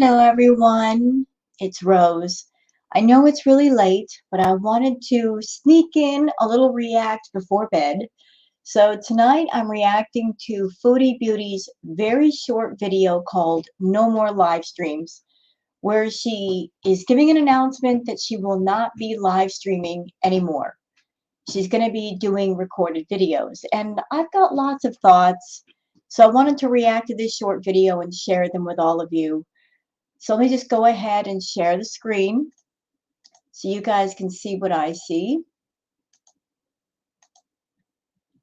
Hello, everyone. It's Rose. I know it's really late, but I wanted to sneak in a little react before bed. So tonight I'm reacting to Foodie Beauty's very short video called No More Live Streams, where she is giving an announcement that she will not be live streaming anymore. She's going to be doing recorded videos. And I've got lots of thoughts, so I wanted to react to this short video and share them with all of you. So let me just go ahead and share the screen so you guys can see what I see.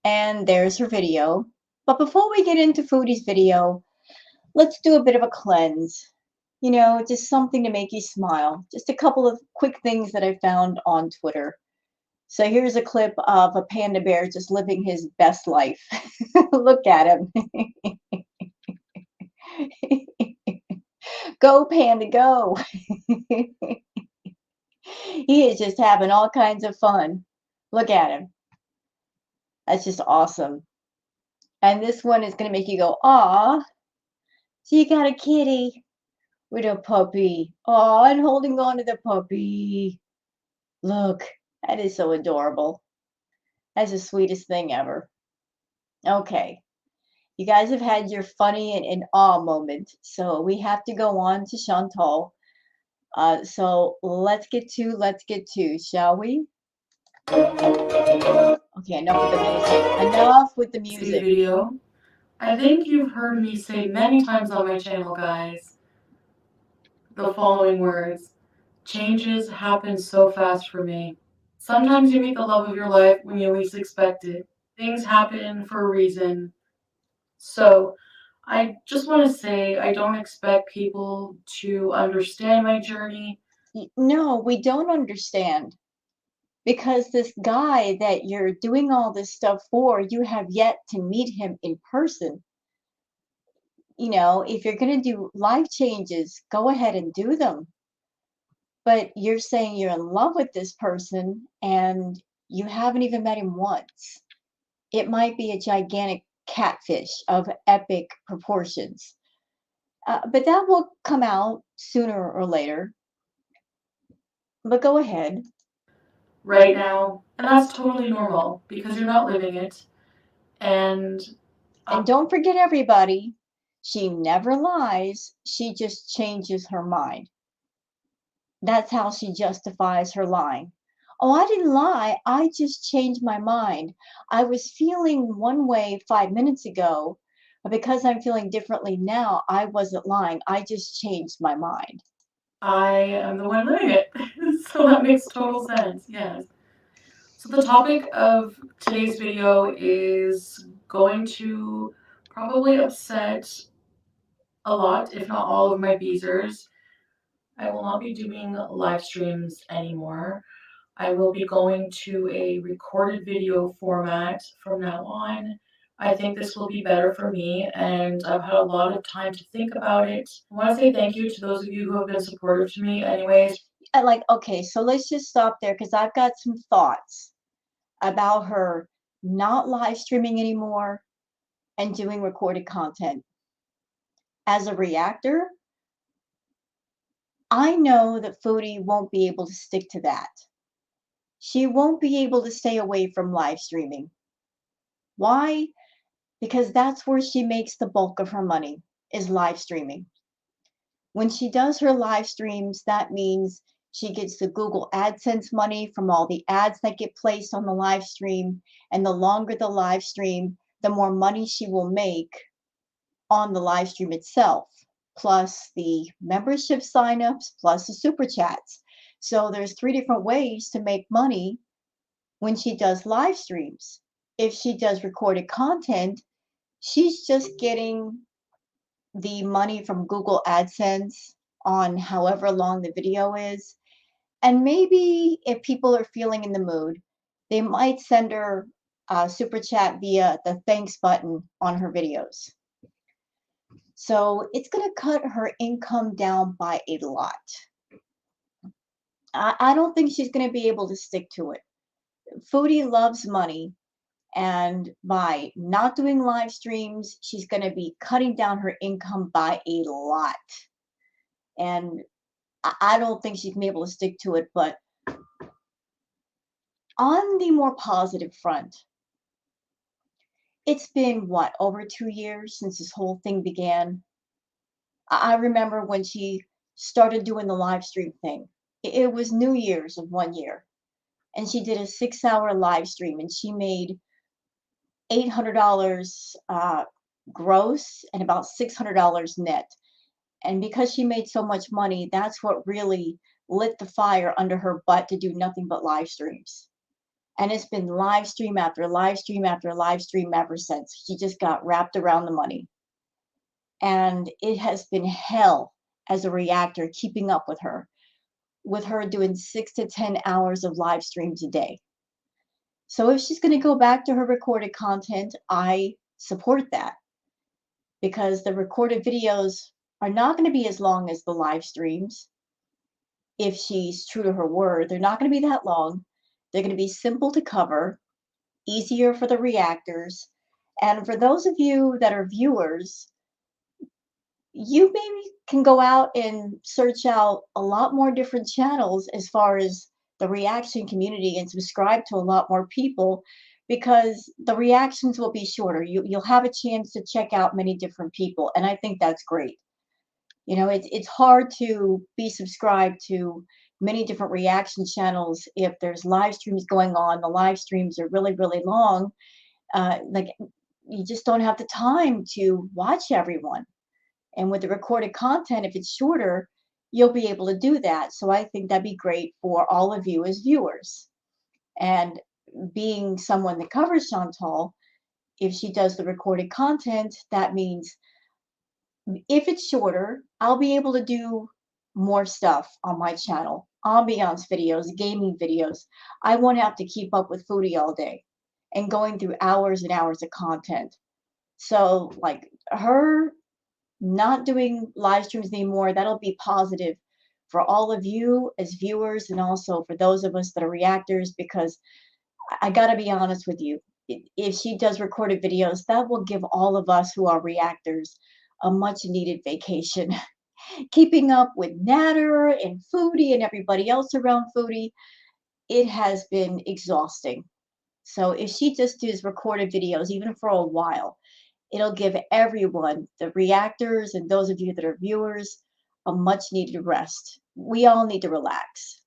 And there's her video. But before we get into Foodie's video, let's do a bit of a cleanse. You know, just something to make you smile. Just a couple of quick things that I found on Twitter. So here's a clip of a panda bear just living his best life. Look at him. Go, panda, go. He is just having all kinds of fun. Look at him. That's just awesome. And this one is going to make you go, aw. So you got a kitty with a puppy. Aw, and holding on to the puppy. Look, that is so adorable. That's the sweetest thing ever. Okay. You guys have had your funny and awe moment. So we have to go on to Chantal. So let's get to, shall we? Okay, enough with the music. Enough with the music. Video. I think you've heard me say many times on my channel, guys, the following words. Changes happen so fast for me. Sometimes you meet the love of your life when you least expect it. Things happen for a reason. So, I just want to say I don't expect people to understand my journey. No, we don't understand. Because this guy that you're doing all this stuff for, you have yet to meet him in person. You know, if you're going to do life changes, go ahead and do them. But you're saying you're in love with this person and you haven't even met him once. It might be a gigantic catfish of epic proportions. But that will come out sooner or later. But go ahead. Right now, and that's totally normal because you're not living it. And And don't forget, everybody, she never lies. She just changes her mind. That's how she justifies her lying. Oh, I didn't lie. I just changed my mind. I was feeling one way 5 minutes ago, but because I'm feeling differently now, I wasn't lying. I just changed my mind. I am the one living it. So that makes total sense, yes. So the topic of today's video is going to probably upset a lot, if not all, of my beezers. I will not be doing live streams anymore. I will be going to a recorded video format from now on. I think this will be better for me, and I've had a lot of time to think about it. I want to say thank you to those of you who have been supportive to me, anyways. Okay, so let's just stop there because I've got some thoughts about her not live streaming anymore and doing recorded content. As a reactor, I know that Foodie won't be able to stick to that. She won't be able to stay away from live streaming. Why? Because that's where she makes the bulk of her money, is live streaming. When she does her live streams, that means she gets the Google AdSense money from all the ads that get placed on the live stream. And the longer the live stream, the more money she will make on the live stream itself, plus the membership signups, plus the super chats. So there's 3 different ways to make money when she does live streams. If she does recorded content, she's just getting the money from Google AdSense on however long the video is. And maybe if people are feeling in the mood, they might send her a super chat via the thanks button on her videos. So it's going to cut her income down by a lot. I don't think she's going to be able to stick to it. Foodie loves money, and by not doing live streams, she's going to be cutting down her income by a lot. And I don't think she's gonna be able to stick to it. But on the more positive front, it's been what, over 2 years since this whole thing began. I remember when she started doing the live stream thing. It was New Year's of 1 year, and she did a 6 hour live stream, and she made $800 gross and about $600 net. And because she made so much money, that's what really lit the fire under her butt to do nothing but live streams. And it's been live stream after live stream after live stream ever since. She just got wrapped around the money. And it has been hell as a reactor keeping up with her doing 6 to 10 hours of live streams a day. So if she's going to go back to her recorded content, I support that, because the recorded videos are not going to be as long as the live streams. If she's true to her word, they're not going to be that long. They're going to be simple to cover, easier for the reactors. And for those of you that are viewers, you maybe can go out and search out a lot more different channels as far as the reaction community, and subscribe to a lot more people, because the reactions will be shorter. You'll have a chance to check out many different people, and I think that's great. You know, it's hard to be subscribed to many different reaction channels if there's live streams going on. The live streams are really, really long. Like, you just don't have the time to watch everyone. And with the recorded content, if it's shorter, you'll be able to do that. So I think that'd be great for all of you as viewers. And being someone that covers Chantal, if she does the recorded content, that means if it's shorter, I'll be able to do more stuff on my channel. Ambiance videos, gaming videos. I won't have to keep up with Foodie all day and going through hours and hours of content. So, like, her not doing live streams anymore, that'll be positive for all of you as viewers, and also for those of us that are reactors, because I gotta be honest with you. If she does recorded videos, that will give all of us who are reactors a much needed vacation. Keeping up with Natter and Foodie and everybody else around Foodie, it has been exhausting. So if she just does recorded videos, even for a while, it'll give everyone, the reactors and those of you that are viewers, a much needed rest. We all need to relax.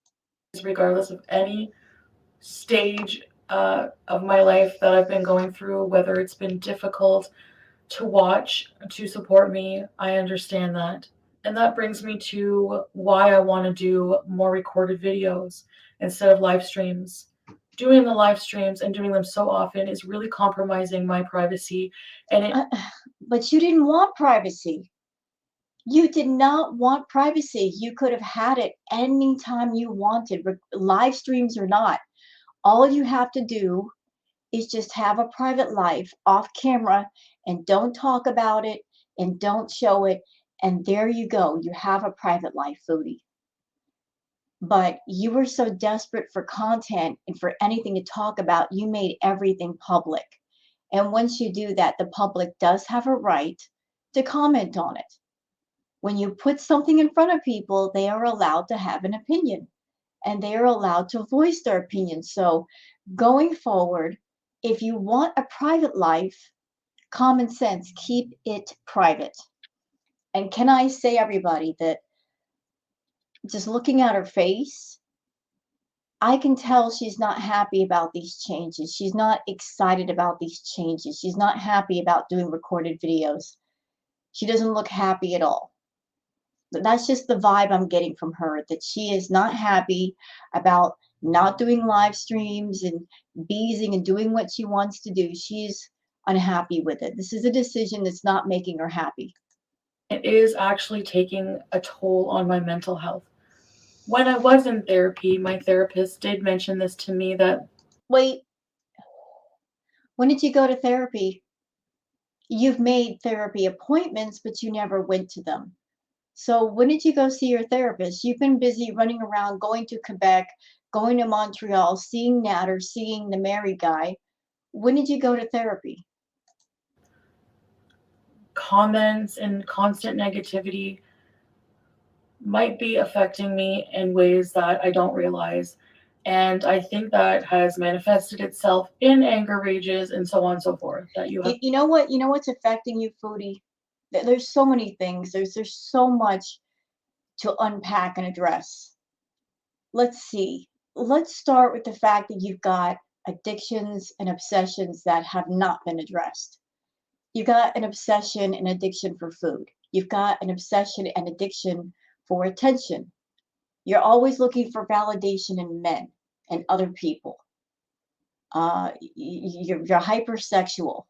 Regardless of any stage of my life that I've been going through, whether it's been difficult to watch, to support me, I understand that. And that brings me to why I want to do more recorded videos instead of live streams. Doing the live streams and doing them so often is really compromising my privacy. And it But you didn't want privacy. You did not want privacy. You could have had it anytime you wanted, live streams or not. All you have to do is just have a private life off camera, and don't talk about it and don't show it. And there you go. You have a private life, Foodie. But you were so desperate for content and for anything to talk about, you made everything public. And once you do that, the public does have a right to comment on it. When you put something in front of people, they are allowed to have an opinion, and they are allowed to voice their opinion. So going forward, if you want a private life, common sense, keep it private. And can I say, everybody, that just looking at her face, I can tell she's not happy about these changes. She's not excited about these changes. She's not happy about doing recorded videos. She doesn't look happy at all. That's just the vibe I'm getting from her, that she is not happy about not doing live streams and beezing and doing what she wants to do. She's unhappy with it. This is a decision that's not making her happy. it is actually taking a toll on my mental health. When I was in therapy, my therapist did mention this to me that Wait, when did you go to therapy? You've made therapy appointments, but you never went to them. So when did you go see your therapist? You've been busy running around, going to Quebec, going to Montreal, seeing Natter, seeing the married guy. When did you go to therapy? comments and constant negativity might be affecting me in ways that I don't realize. And I think that has manifested itself in anger rages and so on and so forth that you have. You know what? You know what's affecting you, Foodie? There's so many things. There's so much to unpack and address. Let's see. Let's start with the fact that you've got addictions and obsessions that have not been addressed. You've got an obsession and addiction for food. You've got an obsession and addiction for attention. You're always looking for validation in men and other people. You're hypersexual.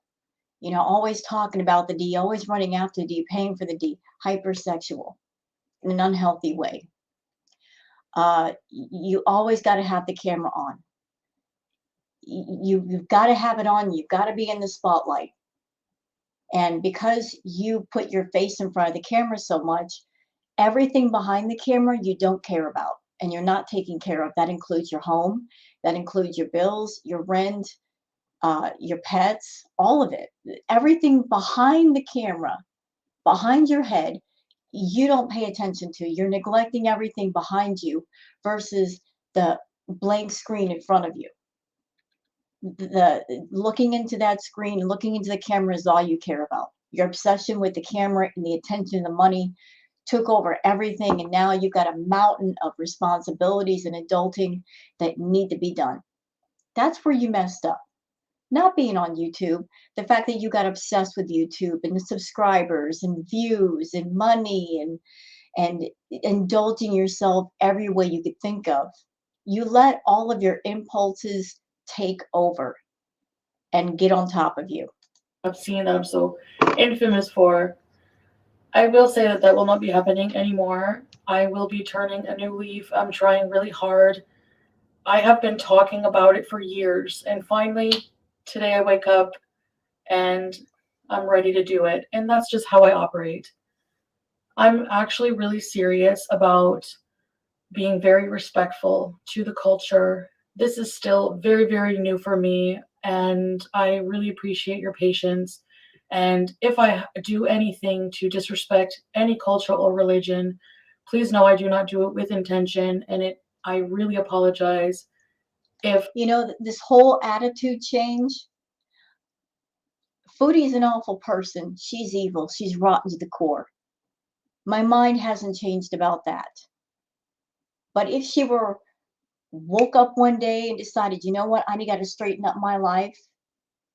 Always talking about the D, always running after the D, paying for the D. Hypersexual in an unhealthy way. You always got to have the camera on. You've got to have it on. You've got to be in the spotlight. And because you put your face in front of the camera so much, everything behind the camera you don't care about and you're not taking care of. That includes your home, that includes your bills, your rent, your pets, all of it. Everything behind the camera, behind your head, you don't pay attention to. You're neglecting everything behind you versus the blank screen in front of you. The looking into that screen, looking into the camera is all you care about. Your obsession with the camera and the attention and the money took over everything, and now you've got a mountain of responsibilities and adulting that need to be done. That's where you messed up. Not being on YouTube, the fact that you got obsessed with YouTube and the subscribers and views and money and indulging yourself every way you could think of. You let all of your impulses take over and get on top of you. I've seen that I'm so infamous for. I will say that that will not be happening anymore. I will be turning a new leaf. I'm trying really hard. I have been talking about it for years, and finally, today I wake up and I'm ready to do it. And that's just how I operate. I'm actually really serious about being very respectful to the culture. This is still very, very new for me, and I really appreciate your patience. And if I do anything to disrespect any culture or religion, please know I do not do it with intention, and I really apologize. If This whole attitude change, Foodie's an awful person. She's evil. She's rotten to the core. My mind hasn't changed about that. But if she woke up one day and decided, you know what, I got to straighten up my life,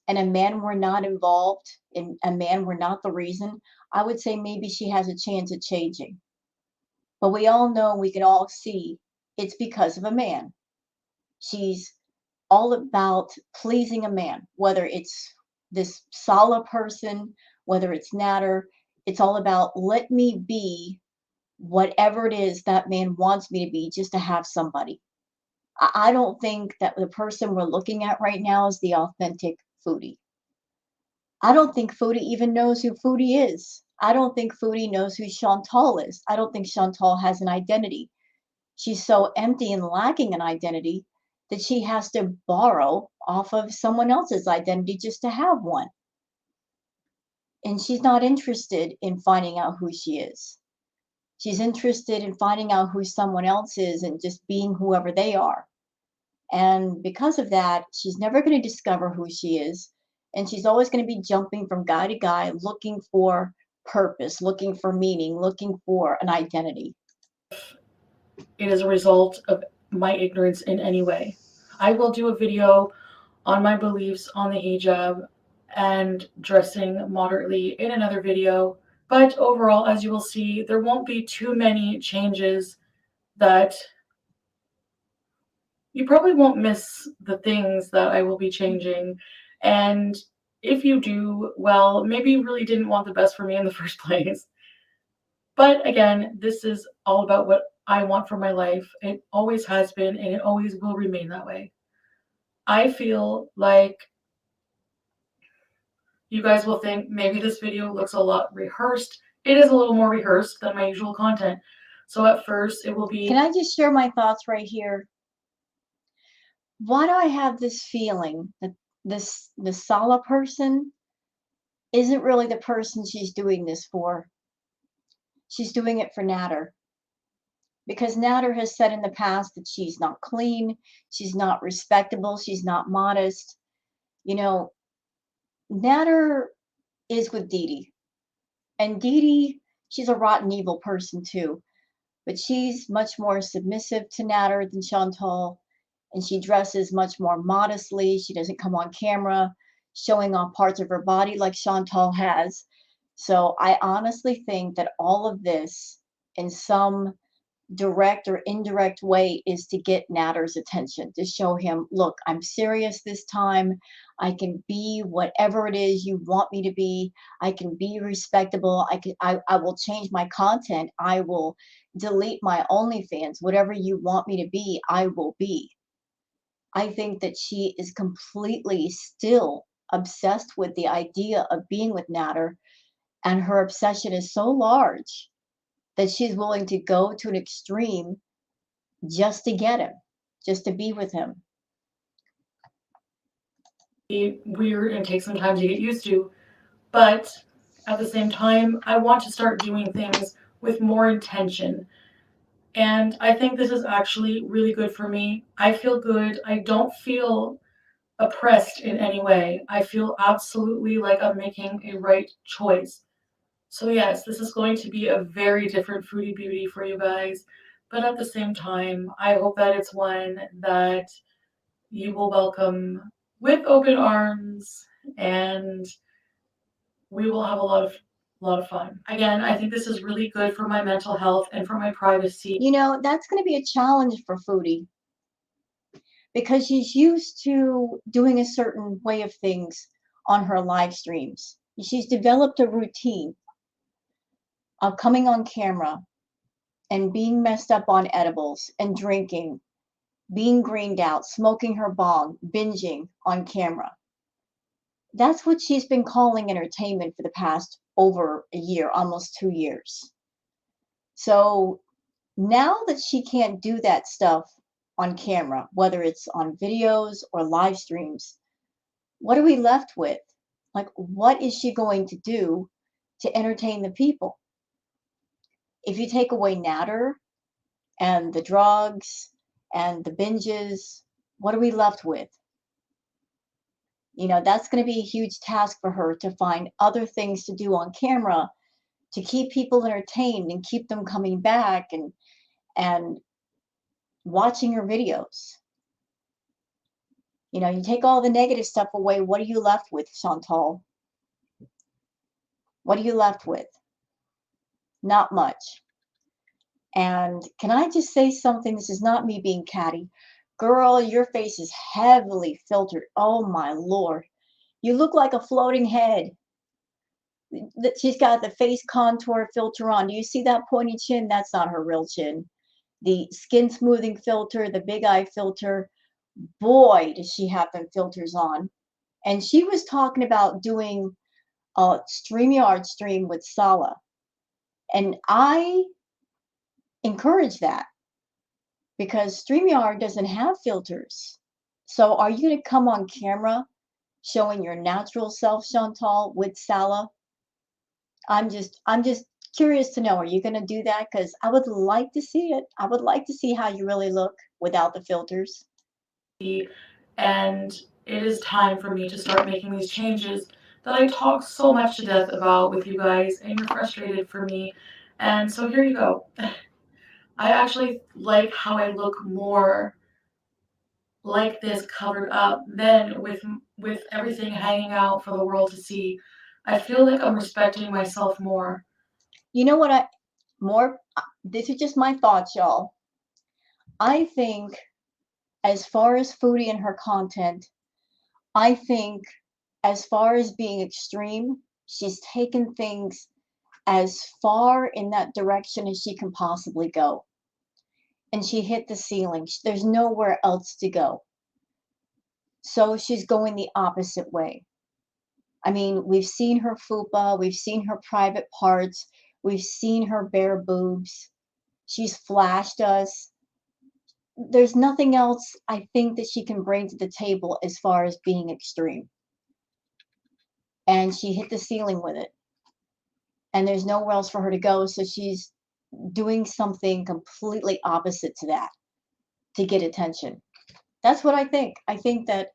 and a man were not involved, and a man were not the reason, I would say maybe she has a chance of changing. But we all know, we can all see, it's because of a man. She's all about pleasing a man, whether it's this Sala person, whether it's Natter. It's all about let me be whatever it is that man wants me to be just to have somebody. I don't think that the person we're looking at right now is the authentic Foodie. I don't think Foodie even knows who Foodie is. I don't think Foodie knows who Chantal is. I don't think Chantal has an identity. She's so empty and lacking an identity that she has to borrow off of someone else's identity just to have one. And she's not interested in finding out who she is. She's interested in finding out who someone else is and just being whoever they are. And because of that, she's never going to discover who she is. And she's always going to be jumping from guy to guy, looking for purpose, looking for meaning, looking for an identity. it is a result of my ignorance in any way, I will do a video on my beliefs on the hijab and dressing moderately in another video. But overall, as you will see, there won't be too many changes that you probably won't miss the things that I will be changing. And if you do, well, maybe you really didn't want the best for me in the first place. But again, this is all about what I want for my life. It always has been, and it always will remain that way. I feel like you guys will think maybe this video looks a lot rehearsed. It is a little more rehearsed than my usual content. So at first it will be... Can I just share my thoughts right here? Why do I have this feeling that the Sala person isn't really the person she's doing this for? She's doing it for Natter. because Natter has said in the past that she's not clean, she's not respectable, she's not modest. You know, Natter is with Dee Dee, and Dee Dee, she's a rotten evil person too, but she's much more submissive to Natter than Chantal, and she dresses much more modestly. She doesn't come on camera showing off parts of her body like Chantal has. So I honestly think that all of this, in some direct or indirect way, is to get Natter's attention, to show him, look, I'm serious this time. I can be whatever it is you want me to be. I can be respectable. I will change my content. I will delete my OnlyFans. Whatever you want me to be, I will be. I think that she is completely still obsessed with the idea of being with Natter, and her obsession is so large that she's willing to go to an extreme just to get him, just to be with him. Weird and take some time to get used to. But at the same time, I want to start doing things with more intention. And I think this is actually really good for me. I feel good. I don't feel oppressed in any way. I feel absolutely like I'm making a right choice. So, yes, this is going to be a very different Foodie Beauty for you guys. But at the same time, I hope that it's one that you will welcome with open arms, and we will have a lot of fun. Again, I think this is really good for my mental health and for my privacy. You know, that's going to be a challenge for Foodie because she's used to doing a certain way of things on her live streams. She's developed a routine of coming on camera and being messed up on edibles and drinking, being greened out, smoking her bong, binging on camera. That's what she's been calling entertainment for the past over a year, almost 2 years. So now that she can't do that stuff on camera, whether it's on videos or live streams, what are we left with? Like, what is she going to do to entertain the people? If you take away Natter and the drugs and the binges, what are we left with? You know, that's going to be a huge task for her to find other things to do on camera to keep people entertained and keep them coming back and watching her videos. You know, you take all the negative stuff away, what are you left with, Chantal? What are you left with? Not much. And can I just say something? This is not me being catty. Girl, your face is heavily filtered. Oh my Lord. You look like a floating head. She's got the face contour filter on. Do you see that pointy chin? That's not her real chin. The skin smoothing filter, the big eye filter. Boy, does she have them filters on. And she was talking about doing a StreamYard stream with Sala. And I encourage that because StreamYard doesn't have filters. So are you going to come on camera showing your natural self, Chantal, with Sala? I'm just curious to know, are you going to do that? Because I would like to see it. I would like to see how you really look without the filters. And it is time for me to start making these changes that I talk so much to death about with you guys, and you're frustrated for me. And so here you go. I actually like how I look more like this covered up than with everything hanging out for the world to see. I feel like I'm respecting myself more. You know what? This is just my thoughts, y'all. I think as far as Foodie and her content, I think as far as being extreme, she's taken things as far in that direction as she can possibly go. And she hit the ceiling. There's nowhere else to go. So she's going the opposite way. I mean, we've seen her fupa, we've seen her private parts, we've seen her bare boobs. She's flashed us. There's nothing else I think that she can bring to the table as far as being extreme. And she hit the ceiling with it. And there's nowhere else for her to go. So she's doing something completely opposite to that to get attention. That's what I think. I think that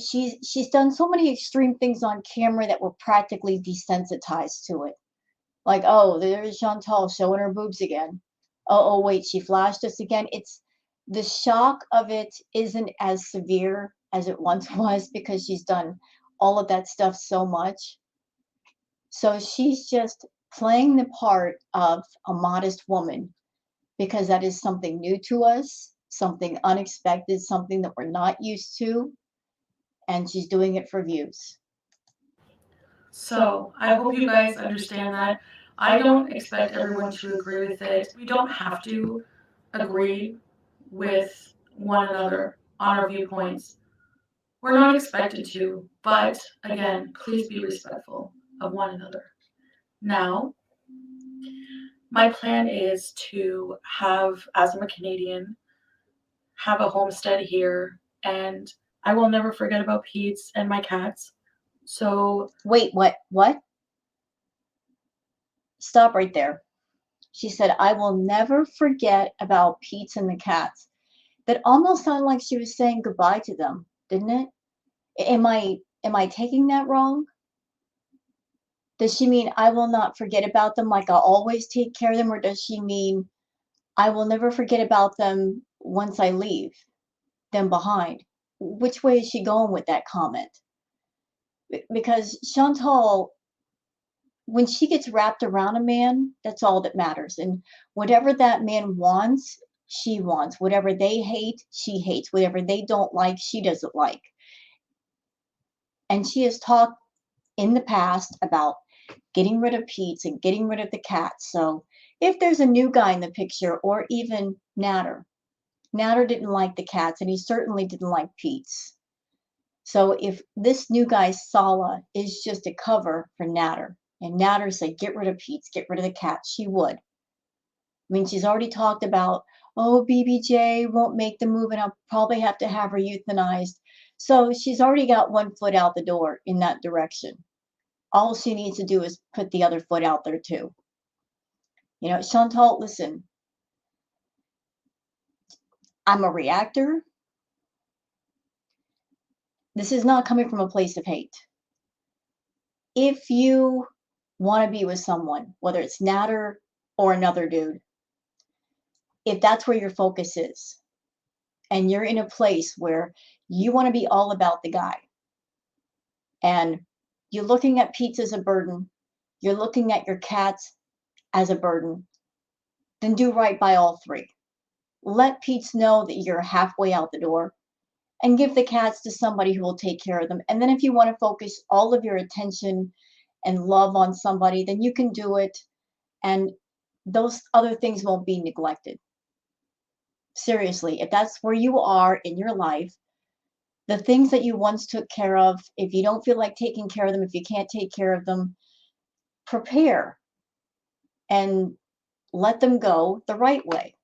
she's done so many extreme things on camera that we're practically desensitized to it. Like, oh, there's Chantal showing her boobs again. Oh, wait, she flashed us again. It's the shock of it isn't as severe as it once was because she's done all of that stuff so much. So she's just playing the part of a modest woman because that is something new to us, something unexpected, something that we're not used to, and she's doing it for views. So I hope you guys understand that. I don't expect everyone to agree with it. We don't have to agree with one another on our viewpoints. We're not expected to, but again, please be respectful of one another. Now, my plan is to have, as I'm a Canadian, have a homestead here, and I will never forget about Pete's and my cats. So, Wait, what? What? Stop right there. She said, I will never forget about Pete's and the cats. That almost sounded like she was saying goodbye to them, didn't it? Am I taking that wrong? Does she mean I will not forget about them like I'll always take care of them, or does she mean I will never forget about them once I leave them behind? Which way is she going with that comment? Because Chantal, when she gets wrapped around a man, that's all that matters. And whatever that man wants, she wants. Whatever they hate, she hates. Whatever they don't like, she doesn't like. And she has talked in the past about getting rid of Pete's and getting rid of the cats. So if there's a new guy in the picture, or even Natter didn't like the cats, and he certainly didn't like Pete's. So if this new guy Sala is just a cover for Natter, and Natter said, get rid of Pete's, get rid of the cats, she would. I mean, she's already talked about, oh, BBJ won't make the move and I'll probably have to have her euthanized. So she's already got one foot out the door in that direction. All she needs to do is put the other foot out there too. You know, Chantal, listen, I'm a reactor. This is not coming from a place of hate. If you want to be with someone, whether it's Natter or another dude, if that's where your focus is, and you're in a place where you want to be all about the guy, and you're looking at Pete's as a burden, you're looking at your cats as a burden, then do right by all three. Let Pete's know that you're halfway out the door, and give the cats to somebody who will take care of them. And then if you want to focus all of your attention and love on somebody, then you can do it, and those other things won't be neglected. Seriously, if that's where you are in your life, the things that you once took care of, if you don't feel like taking care of them, if you can't take care of them, prepare and let them go the right way.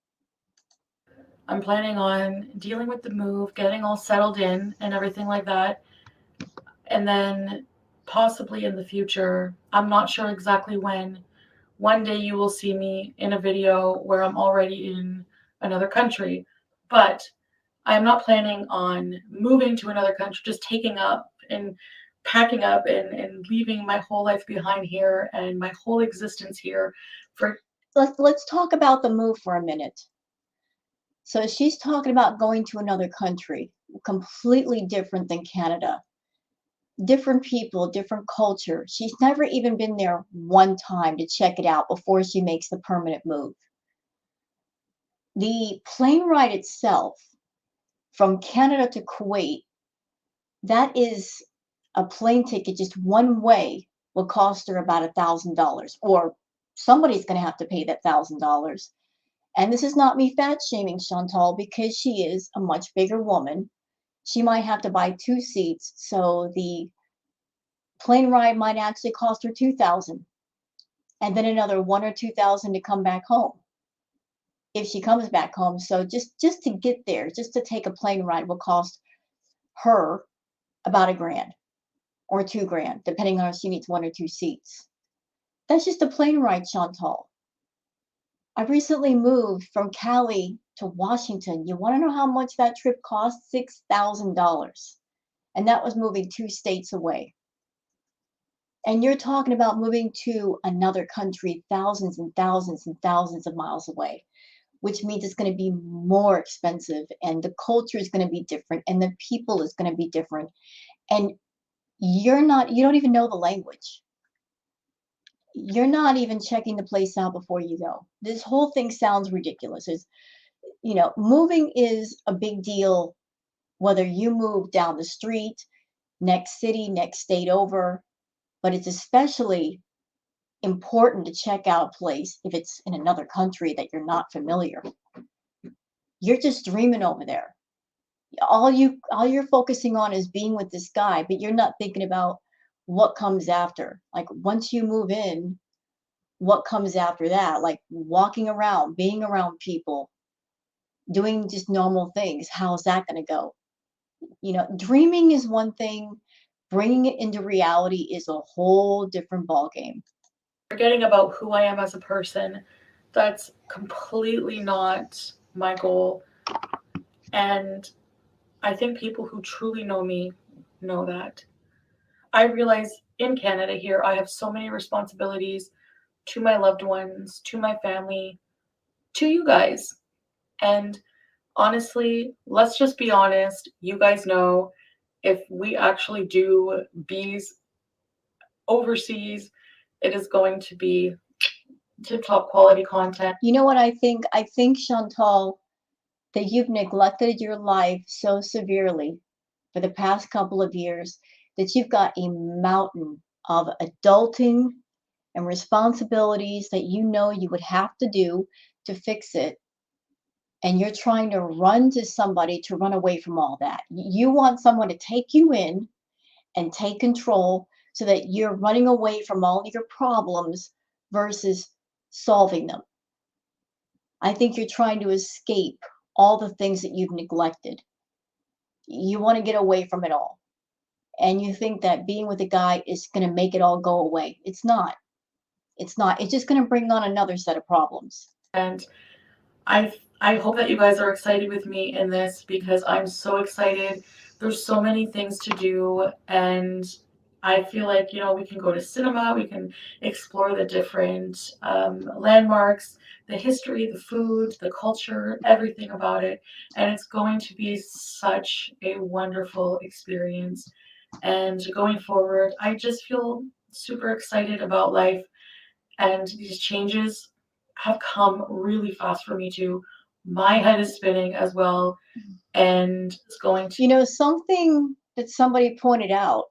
I'm planning on dealing with the move, getting all settled in and everything like that. And then possibly in the future, I'm not sure exactly when, one day you will see me in a video where I'm already in another country. But I am not planning on moving to another country, just taking up and packing up and leaving my whole life behind here and my whole existence here for. Let's talk about the move for a minute. So she's talking about going to another country, completely different than Canada. Different people, different culture. She's never even been there one time to check it out before she makes the permanent move. The plane ride itself from Canada to Kuwait, that is a plane ticket just one way will cost her about $1,000, or somebody's going to have to pay that $1,000. And this is not me fat shaming Chantal because she is a much bigger woman. She might have to buy two seats, so the plane ride might actually cost her 2,000, and then another 1 or 2,000 to come back home if she comes back home. So just to get there, just to take a plane ride will cost her about $1,000 or $2,000, depending on if she needs 1 or 2 seats. That's just a plane ride, Chantal. I recently moved from Cali to Washington. You want to know how much that trip cost? $6,000. And that was moving 2 states away. And you're talking about moving to another country thousands and thousands and thousands of miles away, which means it's going to be more expensive and the culture is going to be different and the people is going to be different. And you don't even know the language. You're not even checking the place out before you go. This whole thing sounds ridiculous. Moving is a big deal whether you move down the street, next city, next state over, but it's especially important to check out a place if it's in another country that you're not familiar. You're just dreaming over there. All you're focusing on is being with this guy, but you're not thinking about what comes after. Like once you move in, what comes after that? Like walking around, being around people, doing just normal things. How's that going to go? Dreaming is one thing, bringing it into reality is a whole different ballgame. Forgetting about who I am as a person, that's completely not my goal. And I think people who truly know me know that. I realize in Canada here, I have so many responsibilities to my loved ones, to my family, to you guys. And honestly, let's just be honest. You guys know if we actually do bees overseas, it is going to be tip top quality content. You know what I think? I think, Chantal, that you've neglected your life so severely for the past couple of years that you've got a mountain of adulting and responsibilities that you know you would have to do to fix it. And you're trying to run to somebody to run away from all that. You want someone to take you in and take control so that you're running away from all your problems versus solving them. I think you're trying to escape all the things that you've neglected. You want to get away from it all. And you think that being with a guy is going to make it all go away. It's not. It's not. It's just going to bring on another set of problems. And I hope that you guys are excited with me in this because I'm so excited. There's so many things to do, and I feel like we can go to cinema, we can explore the different landmarks, the history, the food, the culture, everything about it, and it's going to be such a wonderful experience. And going forward, I just feel super excited about life, and these changes have come really fast for me too. My head is spinning as well, and it's going to. Something that somebody pointed out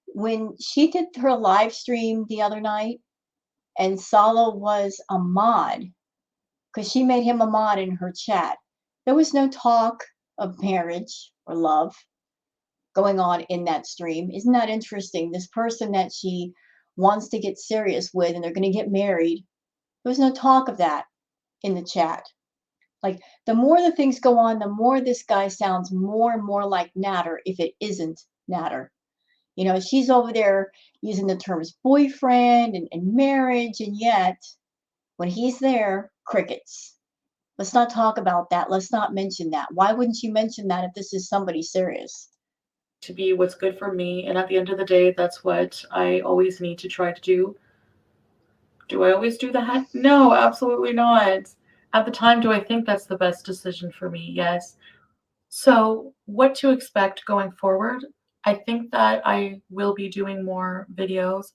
when she did her live stream the other night, and Salo was a mod because she made him a mod in her chat. There was no talk of marriage or love going on in that stream. Isn't that interesting? This person that she wants to get serious with and they're going to get married, there was no talk of that in the chat. Like the more the things go on, the more this guy sounds more and more like Natter if it isn't Natter. She's over there using the terms boyfriend and marriage, and yet when he's there, crickets. Let's not talk about that. Let's not mention that. Why wouldn't you mention that if this is somebody serious? To be what's good for me, and at the end of the day, that's what I always need to try to do. Do I always do that? No, absolutely not. At the time, do I think that's the best decision for me? Yes. So, what to expect going forward? I think that I will be doing more videos,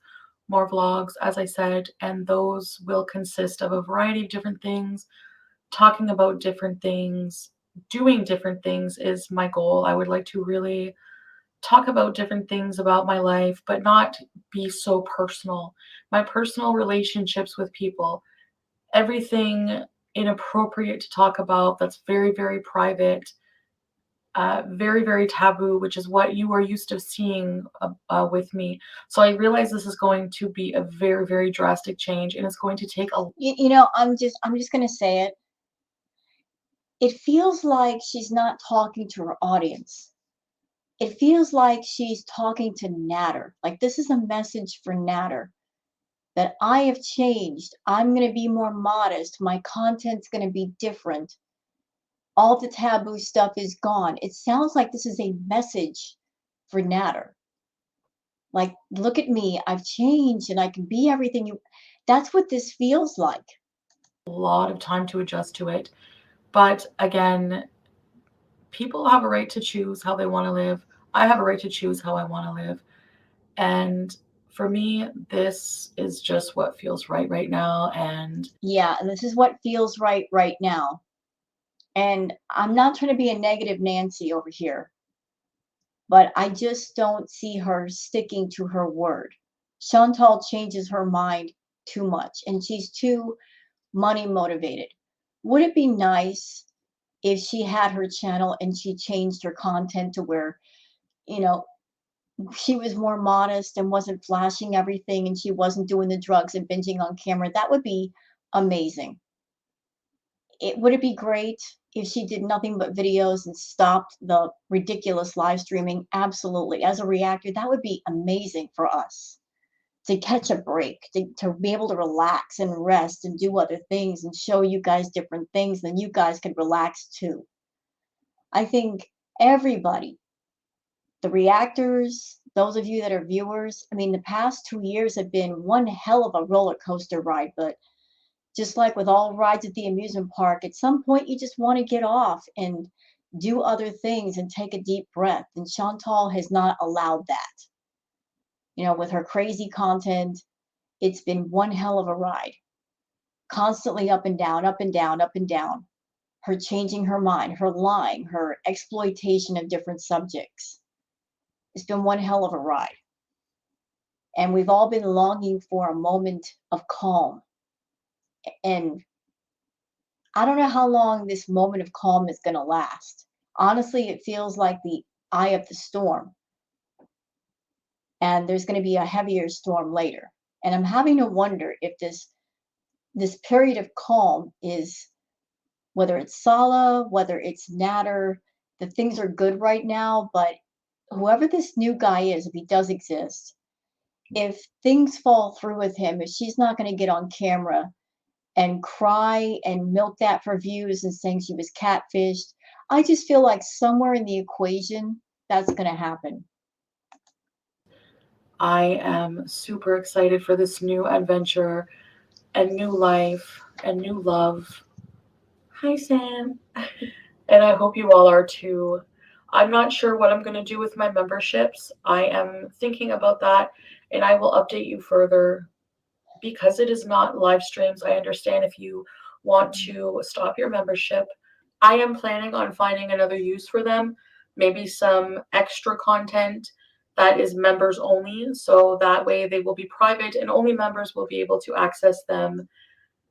more vlogs, as I said, and those will consist of a variety of different things, talking about different things, doing different things is my goal. I would like to really talk about different things about my life, but not be so personal. My personal relationships with people, everything inappropriate to talk about that's very, very private, very, very taboo, which is what you are used to seeing with me. So I realize this is going to be a very, very drastic change, and it's going to take a. I'm just gonna say it. It feels like she's not talking to her audience. It feels like she's talking to Natter. Like this is a message for Natter. that I have changed. I'm going to be more modest. My content's going to be different. All the taboo stuff is gone. It sounds like this is a message for Natter. Like, look at me. I've changed and I can be everything you. That's what this feels like. A lot of time to adjust to it. But again, people have a right to choose how they want to live. I have a right to choose how I want to live. And for me, this is just what feels right now. And Yeah, and this is what feels right now. And I'm not trying to be a negative Nancy over here, but I just don't see her sticking to her word. Chantal changes her mind too much and she's too money motivated. Would it be nice if she had her channel and she changed her content to where, you know, she was more modest and wasn't flashing everything and she wasn't doing the drugs and binging on camera? That would be amazing. Would it be great if she did nothing but videos and stopped the ridiculous live streaming? Absolutely. As a reactor, that would be amazing for us to catch a break, to be able to relax and rest and do other things and show you guys different things, then you guys could relax too. I think everybody, the reactors, those of you that are viewers, I mean, the past 2 years have been one hell of a roller coaster ride, but just like with all rides at the amusement park, at some point you just want to get off and do other things and take a deep breath. And Chantal has not allowed that. With her crazy content, it's been one hell of a ride. Constantly up and down, up and down, up and down. Her changing her mind, her lying, her exploitation of different subjects. It's been one hell of a ride. And we've all been longing for a moment of calm. And I don't know how long this moment of calm is going to last. Honestly, it feels like the eye of the storm, and there's going to be a heavier storm later. And I'm having to wonder if this period of calm is, whether it's Sala, whether it's Natter, that things are good right now, but whoever this new guy is, if he does exist, if things fall through with him, if she's not going to get on camera and cry and milk that for views and saying she was catfished. I just feel like somewhere in the equation that's going to happen. I am super excited for this new adventure and new life and new love. Hi, Sam. And I hope you all are too. I'm not sure what I'm going to do with my memberships. I am thinking about that and I will update you further. Because it is not live streams, I understand if you want to stop your membership. I am planning on finding another use for them, maybe some extra content that is members only, so that way they will be private and only members will be able to access them.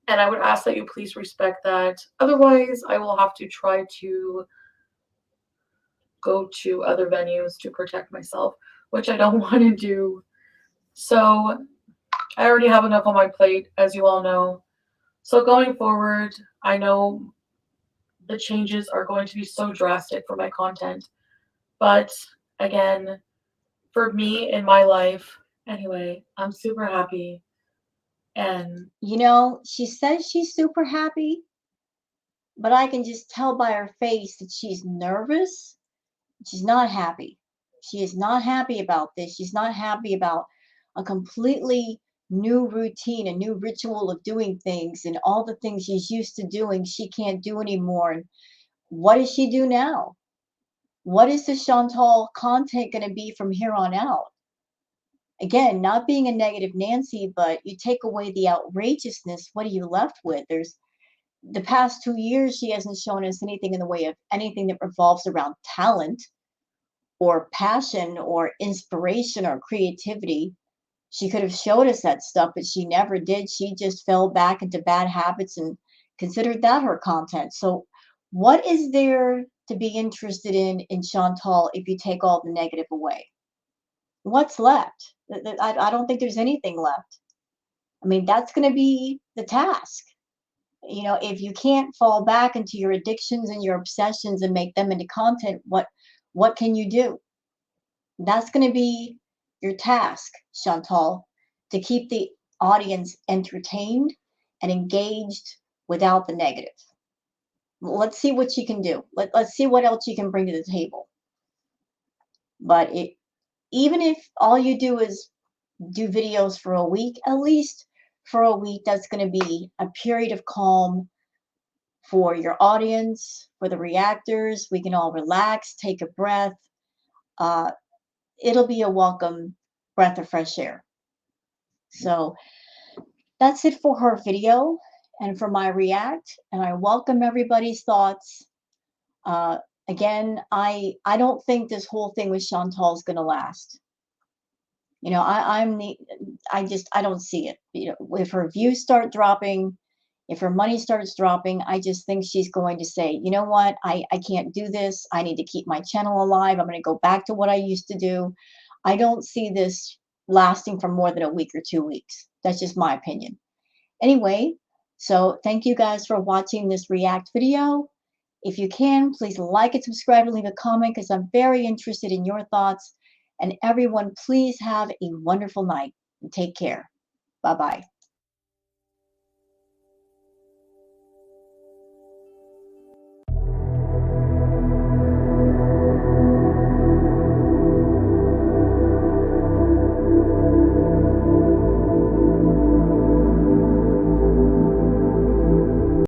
And I would ask that you please respect that. Otherwise, I will have to try to go to other venues to protect myself, which I don't want to do. So I already have enough on my plate, as you all know. So going forward, I know the changes are going to be so drastic for my content. But again, for me in my life, anyway, I'm super happy. And She says she's super happy, but I can just tell by her face that she's nervous. She's not happy. She is not happy about this. She's not happy about a completely new routine, a new ritual of doing things, and all the things she's used to doing, she can't do anymore. And what does she do now? What is the Chantal content going to be from here on out? Again, not being a negative Nancy, but you take away the outrageousness, what are you left with? There's the past 2 years, she hasn't shown us anything in the way of anything that revolves around talent or passion or inspiration or creativity. She could have showed us that stuff, but she never did. She just fell back into bad habits and considered that her content. So, what is there to be interested in Chantal if you take all the negative away? What's left? I don't think there's anything left. I mean, that's going to be the task. If you can't fall back into your addictions and your obsessions and make them into content, what can you do? That's going to be your task, Chantal, to keep the audience entertained and engaged without the negative. Let's see what she can do. Let's see what else she can bring to the table. But even if all you do is do videos for a week, at least for a week, that's going to be a period of calm for your audience, for the reactors. We can all relax, take a breath. Uh, it'll be a welcome breath of fresh air. So that's it for her video and for my react. And I welcome everybody's thoughts. Uh, Again, I don't think this whole thing with Chantal is going to last. You know, I don't see it. You know, if her views start dropping, if her money starts dropping, I just think she's going to say, you know what, I can't do this. I need to keep my channel alive. I'm going to go back to what I used to do. I don't see this lasting for more than a week or 2 weeks. That's just my opinion. Anyway, so thank you guys for watching this react video. If you can, please like and subscribe and leave a comment because I'm very interested in your thoughts. And everyone, please have a wonderful night and take care. Bye-bye.